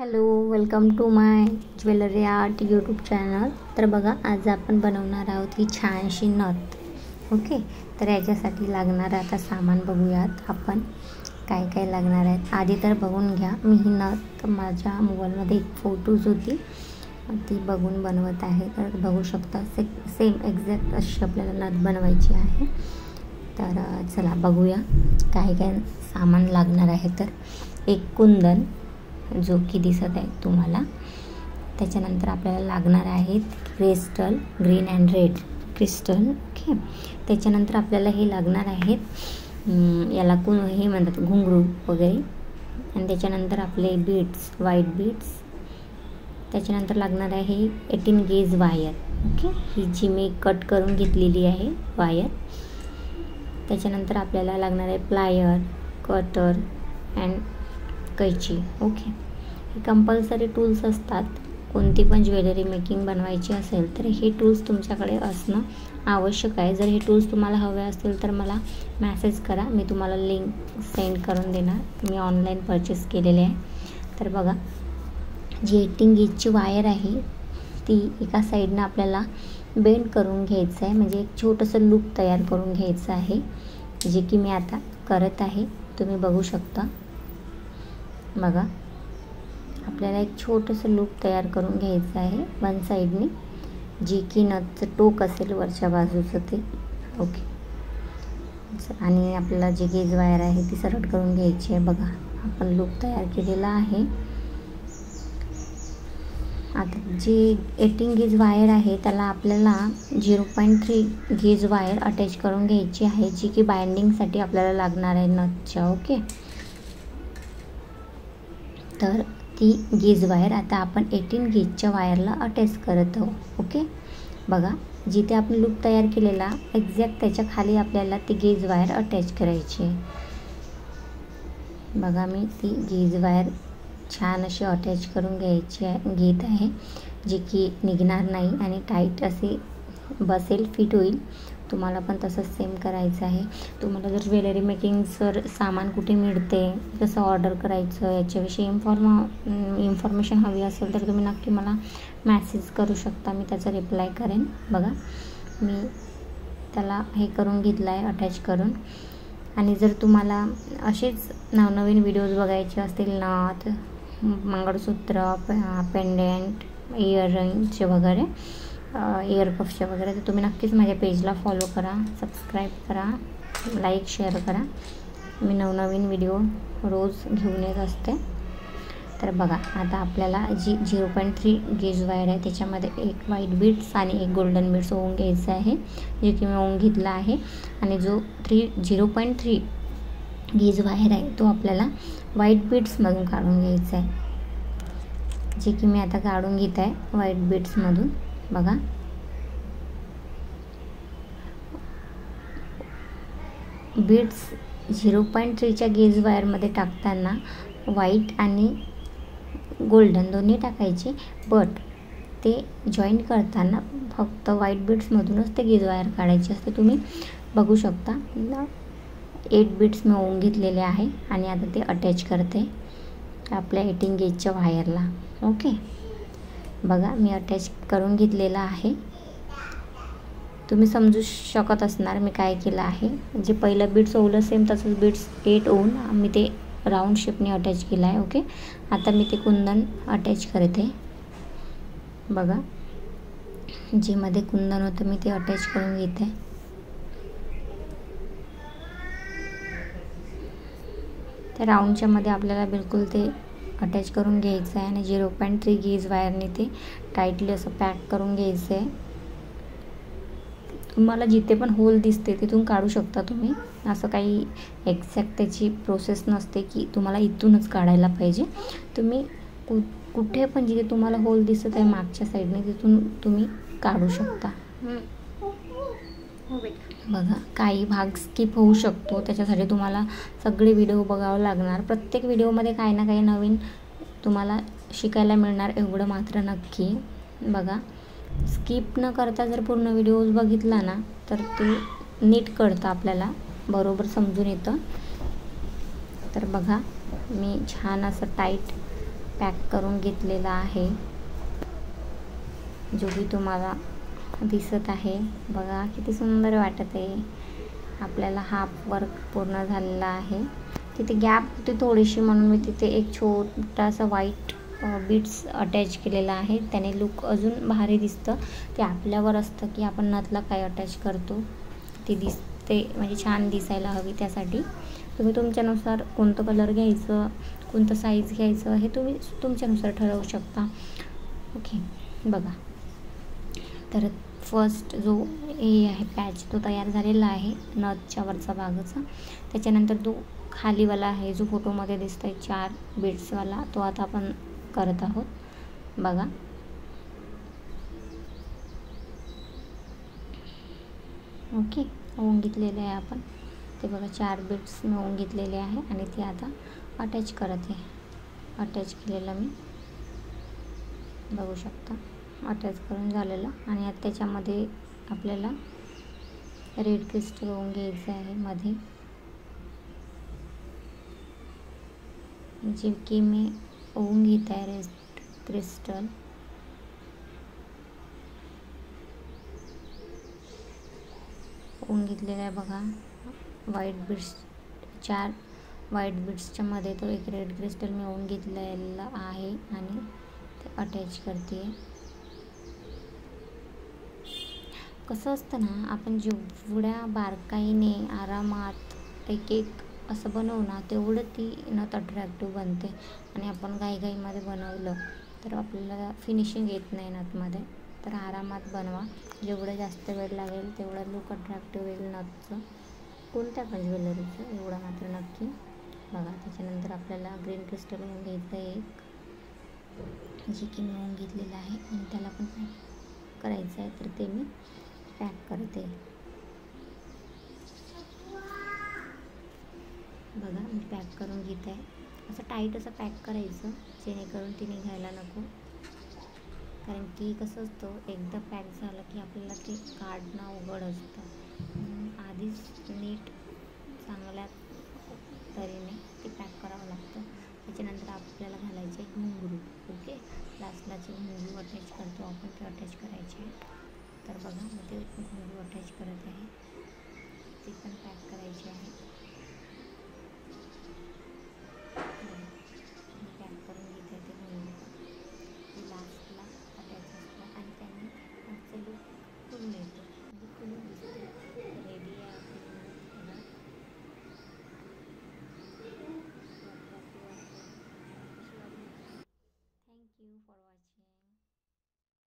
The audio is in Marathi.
Hello, welcome to my jewellery art YouTube channel. तर बघा, आज आपण बनवणार आहोत ही छानशी नथ. ओके, तर याच्यासाठी लागणार आता सामान बघूयात आपण काय काय लागणार आहेत. आधी तर बघून घ्या, मी ही नथ माझ्या मोबाईलमध्ये एक फोटोज होती ती बघून बनवत आहे. तर बघू शकता सेम एक्झॅक्ट अशी आपल्याला नथ बनवायची आहे. तर चला बघूया काय काय सामान लागणार आहे. तर एक कुंदन जो की दिसत आहे तुम्हाला. त्याच्यानंतर आपल्याला लागणार आहेत crystal, green and red crystal. Okay, त्याच्यानंतर आपल्याला हे लागणार आहेत याला हे म्हणतात घुंगरू वगैरे. आणि त्याच्यानंतर आपले बीड्स, व्हाईट बीड्स. त्याच्यानंतर लागणार आहे 18 गेज वायर. ओके, ही जी मी कट करून घेतलेली आहे वायर. त्याच्यानंतर आपल्याला लागणार आहे प्लायर, कटर अँड कैची. ओके, हे कंपल्सरी टूल्स असतात. कोणती पण ज्वेलरी मेकिंग बनवायची असेल तर हे टूल्स तुमच्याकडे असणं आवश्यक आहे. जर हे टूल्स तुम्हाला हवे असतील तर मला मेसेज करा, मी तुम्हाला लिंक सेंड करून देणार. मी ऑनलाईन परचेस केलेले आहे. तर बघा, जी 18 गेजची वायर आहे ती एका साईडनं आपल्याला बेंड करून घ्यायचं आहे, म्हणजे एक छोटंसं लूप तयार करून घ्यायचं आहे, जे की मी आता करत आहे. तुम्ही बघू शकता. बघा, आपल्याला एक छोटंसं लूप तयार करून घ्यायचं आहे वन साईडने, जी की नथचं टोक असेल वरच्या बाजूचं ते. ओके, आणि आपल्याला जी गेज वायर आहे ती सरळ करून घ्यायची आहे. बघा, आपण लूप तयार केलेला आहे. आता जी 18 गेज वायर आहे त्याला आपल्याला 0.3 गेज वायर अटॅच करून घ्यायची आहे, जी की बाइंडिंगसाठी आपल्याला लागणार आहे नथच्या. ओके, तर ती गेज वायर आता आपण 18 गेजच्या वायरला अटॅच करत आहोत. ओके, बघा, जिथे आपण लूप तयार केलेला एक्झॅक्ट त्याच्या खाली आपल्याला ती गेज वायर अटॅच करायची आहे. बघा, मी ती गेज वायर छान अशी अटॅच करून घेत आहे, जी की निघणार नाही आणि टाईट असे बसेल, फिट होईल. तुम्हाला पण तसंच सेम करायचं आहे. तुम्हाला जर ज्वेलरी मेकिंगचं सामान कुठे मिळते, कसं ऑर्डर करायचं, याच्याविषयी इन्फॉर्मेशन हवी असेल तर तुम्ही नक्की मला मॅसेज करू शकता, मी त्याचा रिप्लाय करेन. बघा, मी त्याला हे करून घेतलं आहे अटॅच करून. आणि जर तुम्हाला असेच नवनवीन व्हिडिओज बघायचे असतील, नथ, मंगळसूत्र, पेंडेंट, इयररिंगचे वगैरे, इयरकफचे वगैरे, तर तुम्ही नक्कीच माझ्या पेजला फॉलो करा, सबस्क्राईब करा, लाईक शेअर करा. मी नवनवीन व्हिडिओ रोज घेऊन येत असते. तर बघा, आता आपल्याला जी 0.3 गेज वायर आहे त्याच्यामध्ये एक व्हाईट बीड्स आणि एक गोल्डन बीड्स ओवून घ्यायचं आहे, जे की मी ओवून घेतला आहे. आणि जो 0.3 गेज वायर आहे तो आपल्याला व्हाईट बीड्समधून काढून घ्यायचा आहे, जे की मी आता काढून घेत आहे व्हाईट बीड्समधून. बघा, बीड्स 0.3च्या गेज वायरमध्ये टाकताना व्हाईट आणि गोल्डन दोन्ही टाकायचे, बट ते जॉईन करताना फक्त व्हाईट बीड्समधूनच ते गेज वायर काढायची असते. तुम्ही बघू शकता, 8 बीड्स मी ओवून घेतलेले आहे आणि आता ते अटॅच करते आपल्या 18 गेजच्या वायरला. ओके, बघा, मी अटॅच करून घेतलेला आहे. तुम्ही समजू शकत असणार मी काय केलं आहे. जे पहिलं बीड्स ओवलं सेम तसंच बीड्स 8 ओवून मी ते राऊंड शेपने अटॅच केलं आहे. ओके, आता मी ते कुंदन अटॅच करते. बघा, जे मध्ये कुंदन होतं मी ते अटॅच करून घेते. त्या राऊंडच्या मध्ये आपल्याला बिलकुल ते अटॅच करून घ्यायचं आहे आणि 0.3 गेज वायरने ते टाईटली असं पॅक करून घ्यायचं आहे. तुम्हाला जिथे पण होल दिसते तिथून काढू शकता तुम्ही. असं काही एक्झॅक्ट त्याची प्रोसेस नसते की तुम्हाला इथूनच काढायला पाहिजे. तुम्ही कुठे पण जिथे तुम्हाला होल दिसत आहे मागच्या साईडने तिथून तुम्ही काढू शकता. बघा, काही भाग स्किप होऊ शकतो, त्याच्यासाठी तुम्हाला सगळे व्हिडिओ बघावं लागणार. प्रत्येक व्हिडिओमध्ये काही ना काही नवीन तुम्हाला शिकायला मिळणार, एवढं मात्र नक्की. बघा, स्किप न करता जर पूर्ण व्हिडिओज बघितला ना तर ते नीट कळतं, आपल्याला बरोबर समजून येतं. तर बघा, मी छान असं टाईट पॅक करून घेतलेला आहे, जो की तुम्हाला दिसत आहे. बघा किती सुंदर वाटत आहे. आपल्याला हाफ वर्क पूर्ण झालेला आहे. तिथे गॅप होती थोडीशी, म्हणून मी तिथे एक छोटासा व्हाईट बीड्स अटॅच केलेला आहे. त्याने लुक अजून भारी दिसतं. ते आपल्यावर असतं की आपण नथला काय अटॅच करतो, ती दिसते म्हणजे छान दिसायला हवी. त्यासाठी तुम्ही तुमच्यानुसार कोणतं कलर घ्यायचं, कोणतं साईज घ्यायचं हे तुम्ही तुमच्यानुसार ठरवू शकता. ओके, बघा. तर फर्स्ट जो हे आहे पॅच तो तयार झालेला आहे नथच्या वरचा भागाचा. त्याच्यानंतर तो खालीवाला आहे जो फोटोमध्ये दिसतो आहे 4 बीड्सवाला, तो आता आपण करत आहोत. बघा, ओके, होऊन घेतलेले आहे आपण. ते बघा 4 बीड्स मिळवून घेतलेले आहे आणि ते आता अटॅच करत आहे. अटॅच केलेलं मी बघू शकता, अटॅच करून झालेलं. आणि आता त्याच्यामध्ये आपल्याला रेड क्रिस्टल होऊन घ्यायचं आहे मध्ये, जे की मी होऊन घेत आहे रेड क्रिस्टल. होऊन घेतलेलं आहे बघा. व्हाईट बीड्स 4 व्हाईट बीड्सच्या मध्ये तो एक रेड क्रिस्टल मिळवून घेतलेला आहे आणि ते अटॅच करते. कसं असतं ना, आपण जेवढ्या बारकाईने आरामात एक एक असं बनवू ना, तेवढं ती नथ अट्रॅक्टिव्ह बनते. आणि आपण घाईघाईमध्ये बनवलं तर आपल्याला फिनिशिंग येत नाही नथमध्ये. तर आरामात बनवा. जेवढं जास्त वेळ लागेल तेवढं लुक अट्रॅक्टिव्ह होईल नथचं, कोणत्या पण ज्वेलरीचं, एवढं मात्र नक्की. बघा, त्याच्यानंतर आपल्याला ग्रीन क्रिस्टल होऊन घ्यायचं आहे एक, जे की मिळवून घेतलेलं आहे आणि त्याला पण पॅक करायचं आहे. तर ते मी पॅक करते. बघा, मी पॅक करून घेत आहे. असं टाईट असं पॅक करायचं जेणेकरून ती निघायला नको. कारण की कसं असतं, एकदा पॅक झालं की आपल्याला ते काढणं अवघड असतं. आधीच नीट चांगल्या तऱ्हेने ते पॅक करावं लागतं. त्याच्यानंतर आपल्याला घालायचे घुंगरू. ओके, लास्टला जे घुंगरू अटॅच करतो आपण ते अटॅच करायचे. तर बघा, मी ते घुंगरू अटॅच करत आहे, ते पण पॅक करायचे आहे. पॅक करून घेते ते घुंगरू पण, ते लास्टला अटॅच असतं आणि त्याने आमचं लुक खुलून येतो, म्हणजे खुलून दिसते. रेडी आहे आपली नथ. बघा, अट्रॅक्टिव्ह वाटते. Thank you for watching.